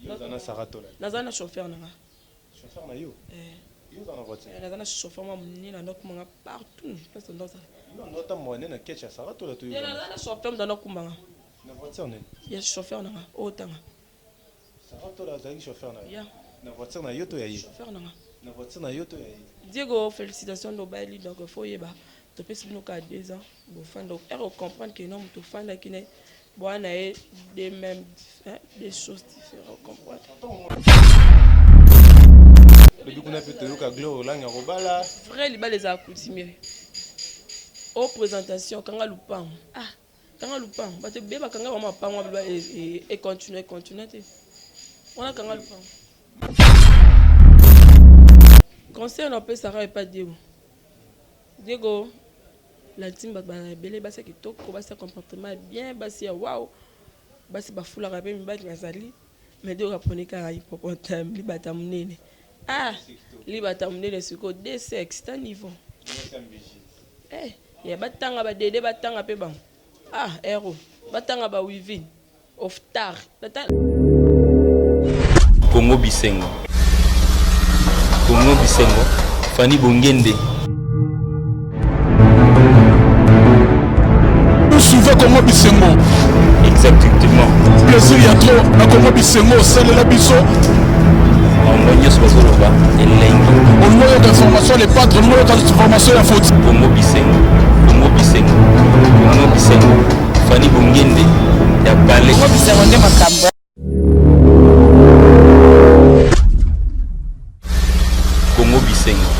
Nazana Saratola. Nazana chauffeur nanga. Chauffeur na yo. Yo dans la voiture. Nazana chauffeur moi ni na ndok manga partout. Parce que ndoza. Non, nota mwana na kecha Saratola to yo. Nazana chauffeur ndana kumbanga. Na voiture ne. Ya chauffeur nanga otanga. Saratola zali chauffeur na yo. Ya. Na voiture na yo to ya yi. Chauffeur nanga. Na voiture na yo to ya yi. Diego, félicitations d'Obali, donc faut y aller. Tu peux se faire 2 ans. Donc, elle comprendre que non, tu fais là qui n'est bon, des mêmes, des choses différentes. Comprendre. Le but qu'on a pu te dire que Gloire là, Robala. Frère, il va les accoutumer. Aux présentations, quand on loupang, quand on loupang, bah tu bien, quand on va pas moi et continuer. On a quand on loupang. Conseil on peut Sarah et pas Diego. Diego, la team va belé basi qui toque, basi comportement bien, basi waouh, basi bafoula rapé mi bati ngazali, mais Diego apprenait qu'à hippopotame, li batamunene. Li batamunene suko des sexe ta niveau. Ya batanga ba dede batanga pe bang. Héros, batanga ba wivin. Of tar. Congo Bisengo. Congo Bisengo, Fanny Bongende. Nous suivons Congo Bisengo. Exactement. Plaisir y a trop na Congo Bisengo, c'est le labiso. On voit ce bazoloba et lengi. On voit d'informations les patres, on voit d'informations la faute. Congo Bisengo. Congo Bisengo. Congo Bisengo. Fanny Bongende. Ya balé. Congo Bisengo ne makambo. Congo Bisengo.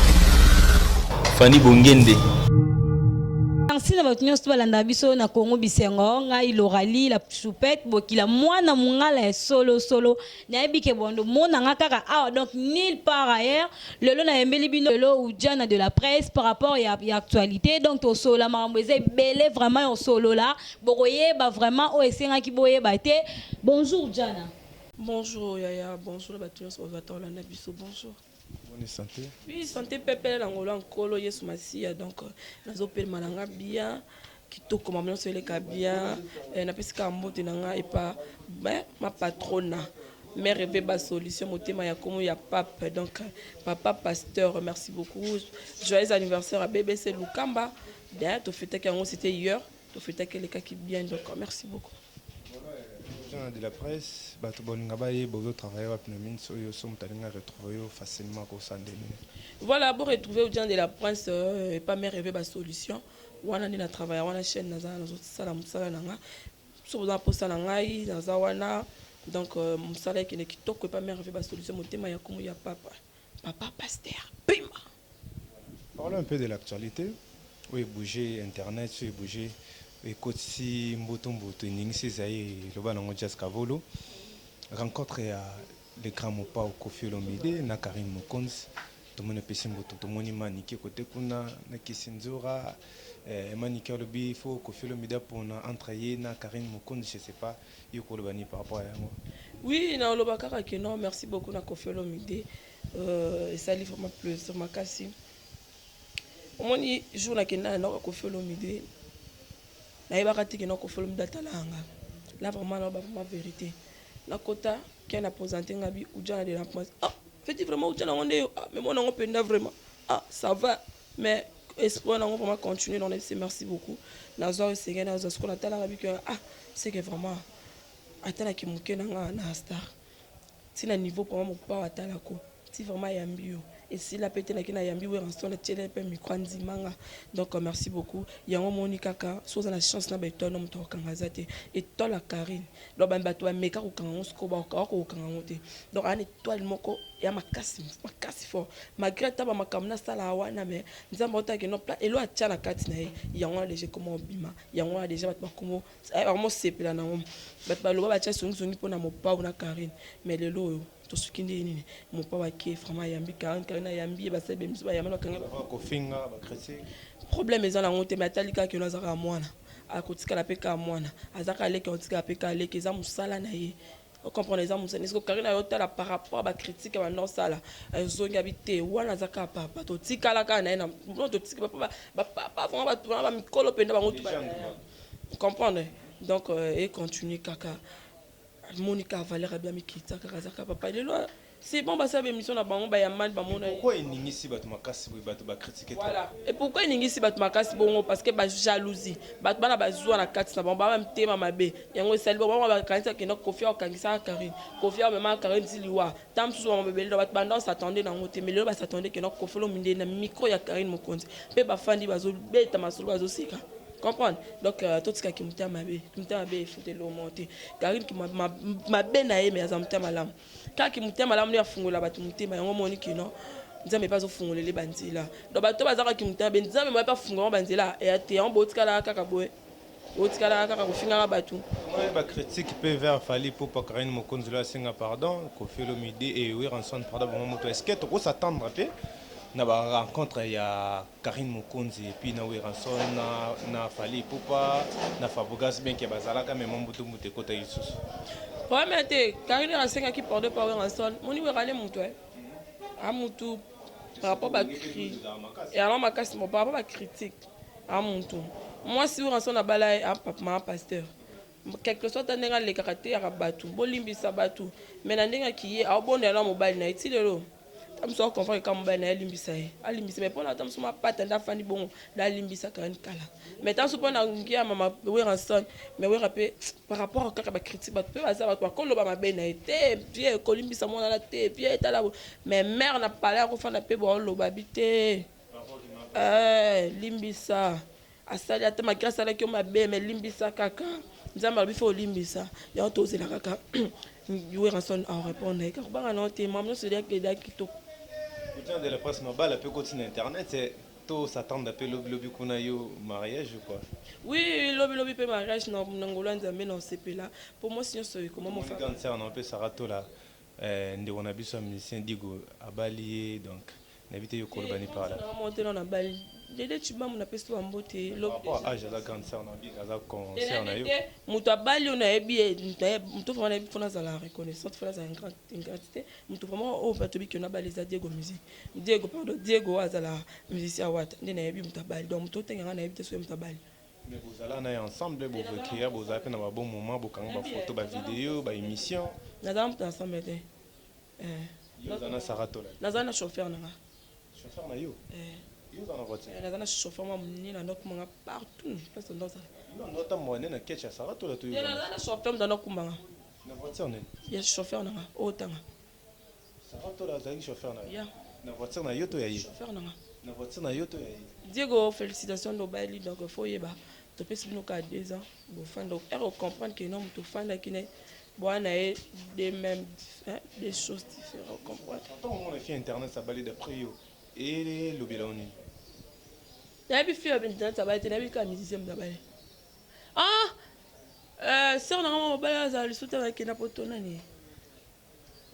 Fanny Bongende. Merci na batunyo sto balanda biso na Congo Bisengo ngai Lorali la choupette bokila mwana mungala solo na ebike bondo mona nga kaka donc nulle part ailleurs lelo na yembeli bino lelo ujana de la presse par rapport ya actualité donc to solo makambo eza belé vraiment au solo là bokoye ba vraiment o esenga ki boye ba te. Bonjour Jana. Bonjour Yaya, bonjour batunyo sto balanda biso bonjour. Bonne santé. Oui, santé pépé l'angolo encore Yesu Masia donc nazo pel malanga bien kitoko mamno sele ka bien na pesika mbote nanga et pas ma patrona mère rêver ba solution motema ya komo ya pape donc papa pasteur merci beaucoup joyeux anniversaire à BBC Lukamba bien to fêter que c'était hier to fêter que les cas qui bien donc merci beaucoup. De la presse, bato bolinga baye bozo travailler wa pneumine so yo so mutalinga retrouver facilement ko sandene. Voilà, pour retrouver au gens de la presse et pas me rêver ba solution. Wana ni na travailler wana chaîne naza nazo sala musala nanga. So boza posta nanga yi naza wana donc musala ki ne kitoko pas me rêver ba solution motema ya komo ya papa. Papa pasteur. Bim. Parlons un peu de l'actualité. Oui, bouger internet, oui bouger écoute si mboto ningisi zaye loba nango Jazz Kavolo rencontre ya le grand mopa au Koffi Olomide na Karine Mokonzi to mona pesi mboto to moni maniki côté kuna na Kisinzora maniki lobi faut Koffi Olomide pour entrayer na Karine Mokonzi je sais pas yoko lobani par rapport à yango. Oui na loba kaka que non merci beaucoup na Koffi Olomide et ça livre vraiment plus sur ma kasi omoni jour na kena na Koffi Olomide na yeba tiki na Koffi Olomide talanga là vraiment là ma vérité na kota qui a présenté ngabi ujana de la presse fait vraiment ujana onde mais moi on peut vraiment ça va mais espoir on vraiment continuer dans les merci beaucoup na zo senge na zo skola talanga bi que c'est que vraiment atala ki muke na star si na niveau pour moi pas atala ko si vraiment yambio et si la pété na kina yambi we restaurant le télé pe mikwandi manga donc merci beaucoup yango moni kaka soza na chance na beto no mto kangazate et to la Karine do ba bato meka ko kanga sko ba ko kanga ngote donc an étoile moko ya makasi fort malgré ta ba makamna sala wana mais nzamba otaki no pla elo atia na kati na yango déjà comment bima yango déjà bat bakomo vraiment sepela na ngom bat ba loba ba tia sungi pona mopa na Karine mais lelo to sukindi nini mon papa qui vraiment yambi Karine yambi ba sebe miso ba yamana kanga ko finga ba critique problème eza na ngote metalika ke nazaka mwana akotika la peka mwana azaka leke otika peka leke za musala na ye o comprendre eza musala est-ce que Karine ayota par rapport ba critique ba non sala zongi habité wana zaka papa to tika la kana na to tika papa papa vraiment ba mikolo penda ba ngotu ba comprendre donc et continue kaka Monica Valère bien mikita kaka papa lelo c'est bon bah ça émission na bango ba ya mal ba mona pourquoi iningisi bato makasi boye bato bacritique voilà et pourquoi iningisi bato makasi bongo parce que ba jalousie bato bana bazwa na kati na bango ba mtema mabe yango esali bango ba kanisa kena Koffi okangisa Karine Koffi même Karine ziliwa tam susu ba mabele bato banda s'attendait na ngote mais lelo ba s'attendait kena Koffi Olomide na micro ya Karine Mokonzi pe ba fandi bazo beta masolo bazo sika comprendre donc tout ce qui me mabe il faut de le monter Karine qui m'a bien aimé mais azamta malam quand qui me malam ni afungola batu mutema yango moni kino nzambe pas ofungola les banzela donc bato bazaka ki mutema ben nzambe moi pas fungola banzela et ate en botikala kaka boye botikala kaka kofinga batu moi ba critique peut vers Fally Ipupa Karine Mokonzi la singa pardon Koffi Olomide et oui ranson pardon bon moto est-ce que tu s'attendre pe na ba rencontre ya Karine Mokonzi et puis na oui ranson na Fally Ipupa na Fabogas bien que bazalaka mais mon butu mute kota yususu ouais mais te Karine rasenga qui porte pas ranson moni we rale mutu a mutu par rapport à cri et alors ma casse mon par rapport à critique à mutu moi si we ranson na bala a papa pasteur quelque soit ndenge le caractère ya batu bolimbisa batu mais na ndenge ki ye a bonde na mobile na itilelo tamso comprendre ka mobile na limbisa ye alimbisa mais pona tamso ma pata nda fandi bongo da limbisa Karine kala mais tamso pona ngia mama we ranson mais we rapé par rapport à ba critique batu pe baza batu ko loba mabe na été puis ko limbisa mona la té puis etala mais mère na parler ko fanda pe bo loba bité limbisa asali ata grâce à la ki mabe mais limbisa kaka nzamba bifo limbisa ya to zela kaka we ranson a répondre car ba na te maman se dire que da kito de la presse mobile peut continuer internet c'est tout s'attendre appel lobby kuna yo mariage ou quoi oui lobby pe mariage na ngolo nzambe na CP là pour moi sinon c'est comment mon frère cancer na pe sarato là ndeko na biso musicien Digo abali donc n'habite yo kolobani par là monter na bali dede tu ba mona pesto ambote lobby ah j'ai la cancer na bi kaza concert na yo muto abali on a ebi muto vraiment fona za la reconnaissance fona za une gratitude muto vraiment au batobi ki on a bali za Diego musique Diego azala musicien wata ndena ebi muto abali donc muto tenga na ebi te so muto abali mais vous allez na ensemble vous créer vous avez na bon moment vous kanga ba photo ba vidéo ba émission na dam ensemble te yo na sarato là nazana chauffeur na chauffeur na yo yo na voiture nazana chauffeur moi ni na nok manga partout parce que dans ça non nota moine na ketcha sarato là to yo nazana chauffeur dans nok manga na voiture ne ya chauffeur na otanga sarato là zaki chauffeur na ya na voiture na yo to ya yi chauffeur na voiture na yo to ya yi Diego félicitations no bali donc faut yeba to pesi bino ka 2 ans bo fan donc er comprendre que non to fan la kine boana et des mêmes des choses différentes comprendre tant on a fait internet ça balade d'après yo et le bilan ni ya bi fi internet ça va être na bi ka musicien m'dabale sœur na mama bala za le soutien avec na potona ni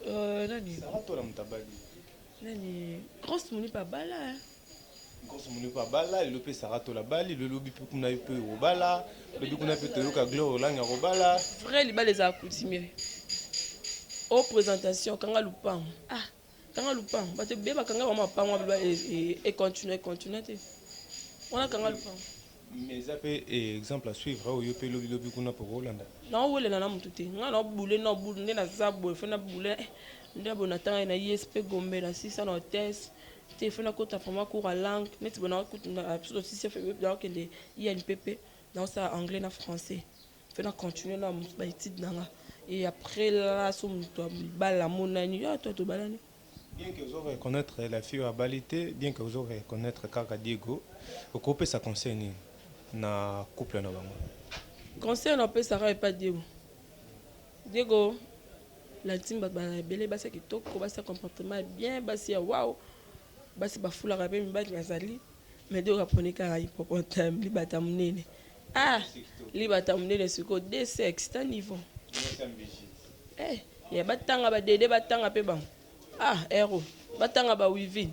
nani sarato la mtabali nani grosse moni pa bala grosse moni pa bala le pe sarato la bali le lobby pe kuna pe robala le lobby kuna pe toyoka gloire langa robala frère li ba les a coutumier au présentation kanga lupang kanga lupang ba te be ba kanga ba mapangwa ba et continuer te on a kanga lupang mais ça peut exemple à suivre au yo pe lobby kuna pour Hollande na wele na mutu te nga na bule na bule ne na zabo fe na bule nde bona tanga na ISP Gombe na 600 na test te fe na kota format cours à langue net bona kota na absolument 6 fait donc de INPP dans ça anglais na français fe na continuer na ba étude nanga et après là so mutu bala monani ya to balani bien que vous aurez connaître la fille à balité bien que vous aurez connaître Kaka Diego au couper ça concerne na couple na bango conseil na pe Sarah et pas Diego la team ba belé ba sa kitoko ba sa comportement bien ba si waouh ba si ba fula ka pe mi ba ngazali mais Diego apone ka hippopotame li bata munene li bata munene siko de sexe ta niveau ya batanga ba dede batanga pe bang héros batanga ba wivin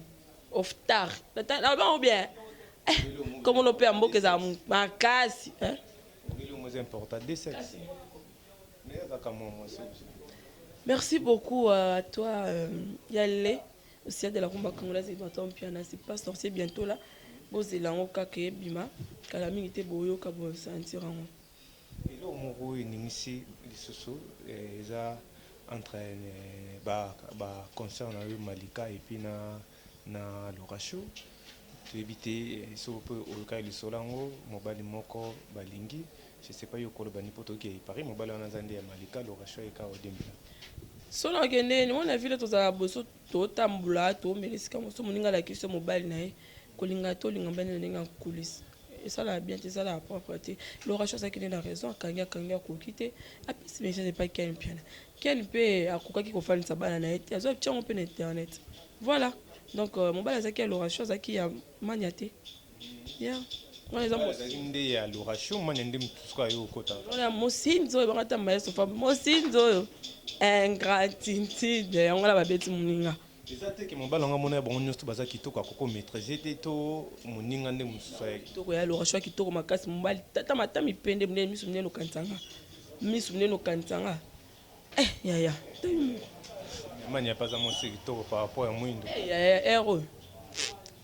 of tar na ba ou bien comment on peut amboka za makasi important des sexes. Merci beaucoup à toi Yale aussi de la rumba congolaise et bâton piano c'est pas sorti bientôt là bozelango kake bima kala mingi te boyo ka bo sentir en elo moko iningisi lisusu eza entre concert na yo Malika et puis na Loracho toyebi te so mpe oyoka lisolo yango mobali moko balingi je sais pas yo koloba ni poto ke Paris mobali wana aza nde ya Malika Loracho eka odembela solo akende ni mona vile tozala boso totambola tomela esika mosusu moninga alakisi yo mobali na ye kolinga tolinga mbani na ndenge akolisa esala bien te esala propre te Loracho azalaki nde na raison akangi akoki te apesi message epai Ken mpiana Ken mpe akokaki kofandisa bana na ye te azwa tiango mpe na internet voilà donc mobali azalaki ya Loracho azalaki ya mania te ya wana eza nde ya Loracho mania nde mosusu ayo okota wana mosinzi oyo bangata maestro fabi mosinzi oyo ingratitude yango na babeti moninga eza te ke mobali yango amona ya bango nyonso baza kitoko akoko maîtrise te to moninga nde mosusu ya kitoko ya Loracho ya kitoko makasi mobali tata mipende munene misu munene okanisanga yaya mania paza mosi kitoko par rapport ya mwindo yaya ero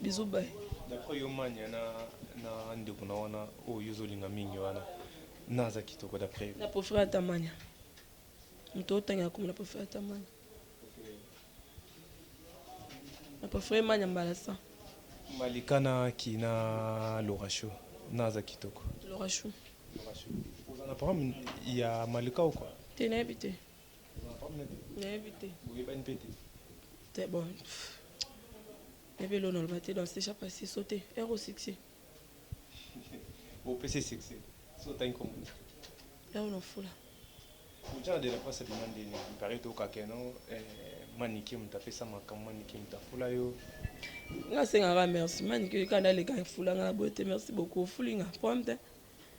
bisous bye d'après yo mania na ndeko na wana oyo ozolinga mingi wana naza kitoko d'après na préféré ata mania moto otanga komi na préféré ata mania na préféré mania mbala sa Malika na ki na Loracho naza kitoko Loracho ozana programme ya Malika ou quoi te nayebi te nayebi te oyebani mpe te bon nayebi elo naloba te donc c'est déjà passé sauté ero succès opesi succès so otangi kombo ero nofula ojana de la place bina ndeni pari tokakeno maniki moto apesa makambo maniki moto afula yo nga sengaka merci maniki kanda aleka efulanga na boye te merci beaucoup ofulinga problème te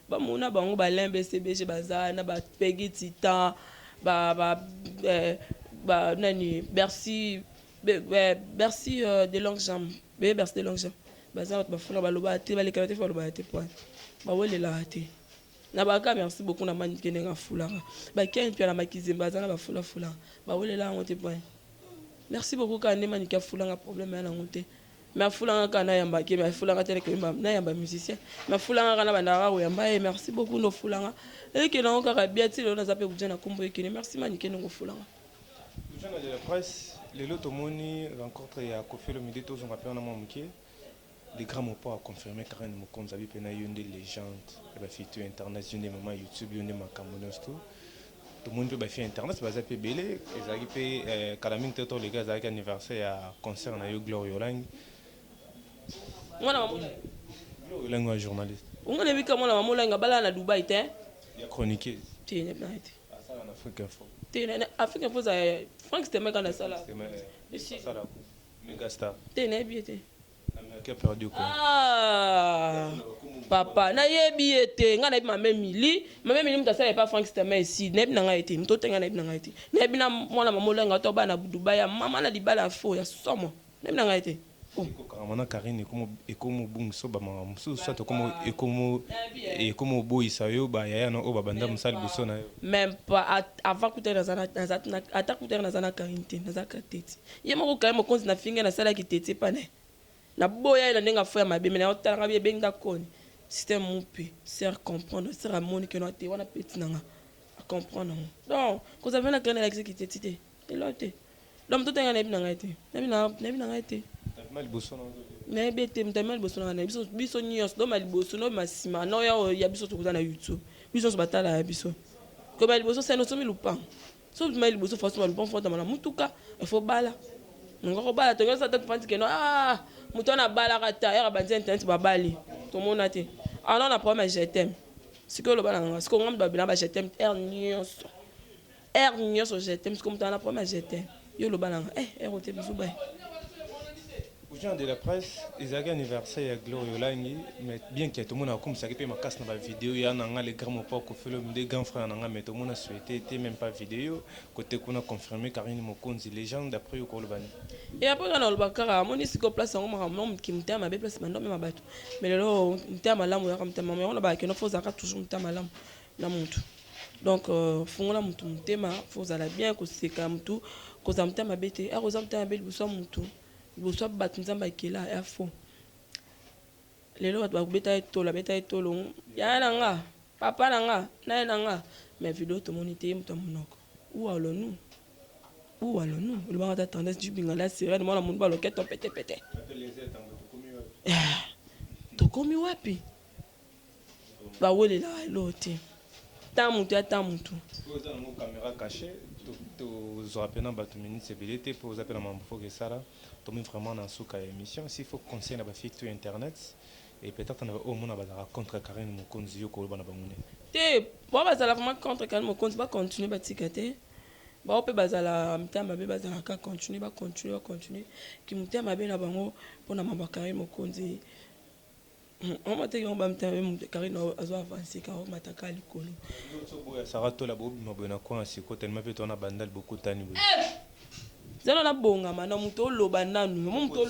bamona bango balembe cbg baza na bapegi titan nani bercy de longue jambe bercy de longue jambe baza bato bafula baloba te balekana te fa baloba te point bawelelaka te na baka merci beaucoup na maniki ndenge afulaka bakeni mpe na makizemba baza na bafulafulanga bawelelaka yango te point merci beaucoup ka nde maniki afulanga problème ya nango te mais afulanga ka nayambaki mais afulanga te nayamba musicien mais afulanga ka na bandaka koyamba ye merci beaucoup nofulanga ekende yango kaka bia ti lelo naza mpe kudia na kombo ekende merci maniki ndenge ofulanga journal de la presse lelo tomoni rencontre ya Koffi Olomide tozonga mpe wana mwa moke les grands mots à confirmer Karen Mokonzi abi pena yo nde légende et ba fitu internet yo nde mama YouTube yo nde makambo nyonso tout le monde peut faire internet baza pe belé ezaki pe kalamingi te to les gars ezaki anniversaire ya concert na yo Gloire Yolang mwana mamola Gloire Yolang wa journaliste ungane bika mwana mamola ngabala na Dubai te ya chroniqueuse te ne na ite asala na Afrique Info te na Afrique Info za Frank Stemmer kana sala c'est ça la méga star te na bi te Américain perdu quoi papa na yebi ete nga na yebi mame mili mutu asala epa Frank Stemmer esi na yebi na ngai ete moto otenga na yebi na ngai ete na yebi na mwana mamolenga to bana Dubai ya mama na libala ya fo ya somo na yebi na ngai ete kokamana Karine ekomo bungiso bamama mosusu soit ekomo oboyisa yo bayaya na oyo babanda mosali liboso na yo même pas avant kutere ata kutere naza na Karine te nazaka tete ye moko Karine Mokonzi na finge nasalaki tete pane na boya na ndenge afo ya mabe me na otalaka bi ebengi ndakoni système mope ser comprendre ser amoni ke no te wana peti nanga a comprendre ngo donc kozava na Karine alakisi kiteti te elo te donc moto tenga na yebi na ngai te nayebi na ngai te nayebi te moto ayema liboso na ngai biso nyonso do ma liboso no masima no ya biso tokoza na YouTube biso nyonso batala ya biso koba liboso seno somi lupango so ma liboso faso ma lupango fotama na mutuka efo bala ngoko bala tongo sa tatu fanti ke no moto na bala kata ya banze internet babali tomona te non na problème je t'aime siko lo bala nga siko ngam babina ba je t'aime nyonso je t'aime siko moto na problème je t'aime yo lo bala nga rote bisu bay gens de la presse ezalaki anniversaire ya Gloire Yolangi mais bien que tout le monde a comme ça qui peut ma casse dans la vidéo ya nanga les grands mots ko fait le des grands frères nanga mais tout le monde a souhaité était même pas vidéo côté qu'on a confirmé Karine Mokonzi légende d'après yo ko le bani et après quand on le bakara moni siko place ngo mama ki mtama be place mando même bato mais lelo mtama lamu ya mtama mais on ba ke no faut zaka toujours mtama lamu na muntu donc fungola muntu mtema faut ala bien ko seka muntu ko za mtama bete a ko za mtama be libuso muntu liboso bato nzambe akela ya fo lelo bato bakobeta etolo abeta etolo ya na nga papa na nga naye na nga mais vidéo tout monde était muta monoko où allons-nous le banga ta tendance du bingala série moi la monde ba loquette pété to komi wapi ba wole la lote tamutu vous avez une caméra cachée vous appelez dans bateau municipalité pour vous appeler dans mambo que ça là tombe vraiment dans souka émission s'il faut conseiller na ba fixe sur internet et peut-être on va au monde va contre Karine Mokonzi yo ko bana bamune te bo bazala vraiment contre Karine Mokonzi ba continuer ba tikate ba ope bazala mtamba be bazala ka continuer ba continuer ki mtamba be na bango pona mamba Karine Mokonzi on m'a dit on va me Karine azo avancer ka on mataka likolo ça va to la bobi mabona kwa siko tellement pe tona bandal beaucoup tani zelo na bonga mana muto loba nanu muto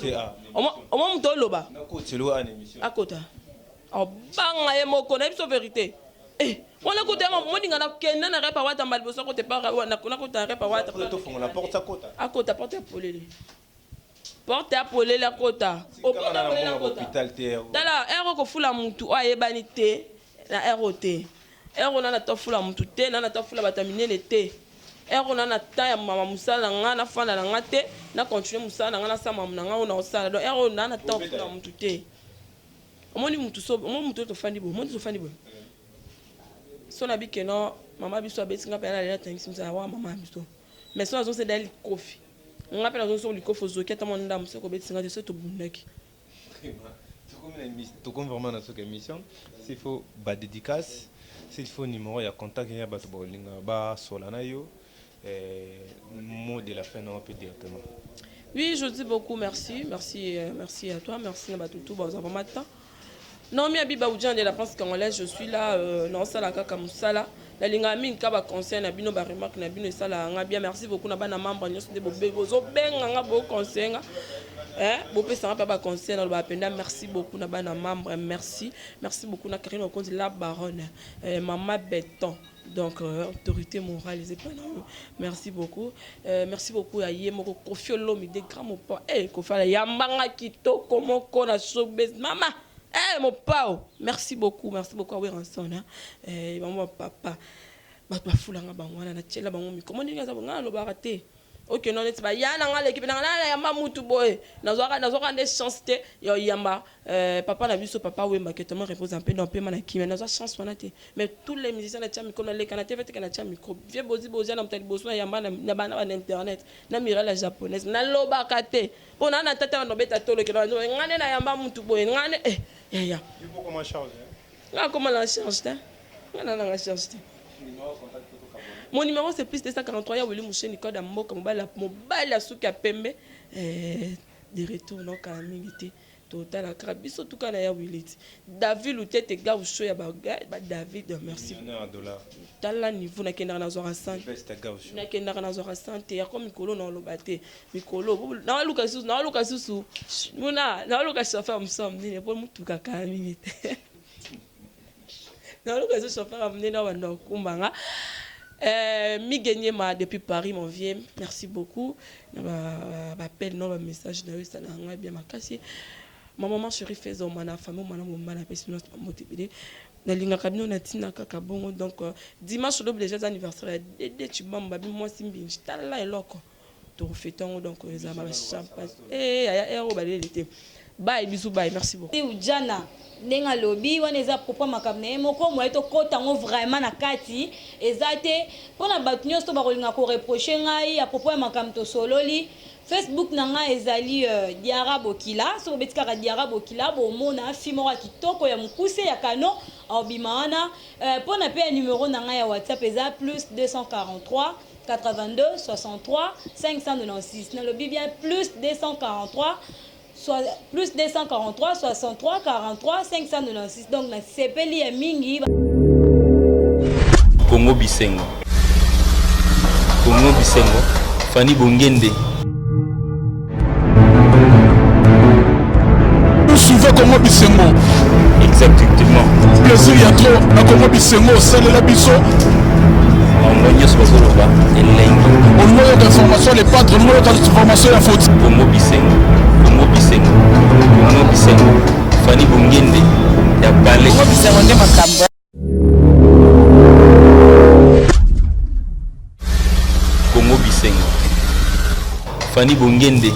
loba na ko telo an émission akota banga ye moko na biso vérité on a côté mo dinga na kenda na repa wata mbali boso côté pa na côté repa wata to fonga la porte akota porte à polele la kota au hôpital terre dala ero ko fula mutu ayebani te na ROT ero na to fula mutu te na to fula bataminene te ero na ta ya mama musala nga na fana nga te na continuer musala nga na sama nga na osala donc ero na to fula mutu te omoni mutu so mutu to fandi bo mutu to fandi bo so na bikeno mama biso abetinga pe na la tangisi msa wa mama biso mais so azo se dali kofi on appelle la zone du coffre zoké ta monde dame c'est ko betinga de ce to bundaki tout comme vraiment dans cette émission s'il faut ba dédicace s'il faut numéro ya contact ya bato bolinga ba solana yo mot de la fin on peut directement. Oui, je dis beaucoup merci à toi, merci à tout bon ça va matin. Non mais abiba oudjan de la France congolaise, je suis là non ça la kaka musala. La linga min ka ba conseil na bino ba remarque na bino sala nga bien merci beaucoup na bana membre nyos de bozo benga nga bo conseil bo pesa pa ba conseil na ba penda merci beaucoup na bana membre merci beaucoup na Karine Mokonzi la baronne maman béton donc autorité morale les épanouis merci beaucoup à Yemoko Kofiolo mi de grand mon pas Kofala yambanga kitoko moko na showbiz mama mon pao merci beaucoup à Wiranson maman papa bato bafulanga bangwana na tshela bango mi comment ninga za bangana lo barate OK non c'est ba yana nga l'équipe na yamba mutu boy nazoka des chance te yo yamba papa na biso papa we maketement repose un peu dans peu mana kimia nazo chance wana te mais tous les musiciens na tshami comme les canate fait que na tshami micro vie bozi na mtali boso na yamba na bana na internet na mira la japonaise na lo bakate pona na tata no beta tolo ke ngane na yamba mutu boy ngane ya il faut comment charge là comment la charge te ngana na charge te. Mon numéro c'est plus 243 ya Willy Mouché Nicole Mboka mobile à Souka Pembe de retour non quand mingi total à biso tout kana ya Willy David Lutete ga usho ya ba David merci $. Tala niveau na kenda na zora santé na kenda na zora santé ya comme mikolo na lobate mikolo na luka susu na luka chauffeur msom ni pour mutuka kana mingi na luka chauffeur amené na wanda kumbanga Migeniema depuis Paris mon vieux merci beaucoup appel non message na ça na bien makasi ma maman chérie faisait mana famille mana personne motivé na linga kabino na tina kaka bongo donc dimanche l'obligé anniversaire de Chibamba bi moi simbi tala eloko to fêtons donc les ama champagne ya balé bye bisous bye merci beaucoup Ujana nenga lobby wana eza propos makabne moko mo eto kotango vraiment na kati ezate pona batu nyonso ba kolinga ko reprocher ngai à propos ya makamto sololi Facebook nanga ezali Diara Bokila so betika ka Diara Bokila bo mona fimora kitoko ya mukuse ya kano obimana pona pe numéro nanga ya WhatsApp eza plus 243 82 63 596 na lobby bien plus 243 plus 243 63 43 596 donc na sepeli ya mingi Congo Bisengo Fanny Bongende Suivez Congo Bisengo exactement plaisir ya trop na Congo Bisengo c'est la biso Monyos Bazoloba elengi au niveau d'information les padres nous d'information la faute Congo Bisengo Fanny Bongende ya Balé Congo Bisengo nde makambo Fanny Bongende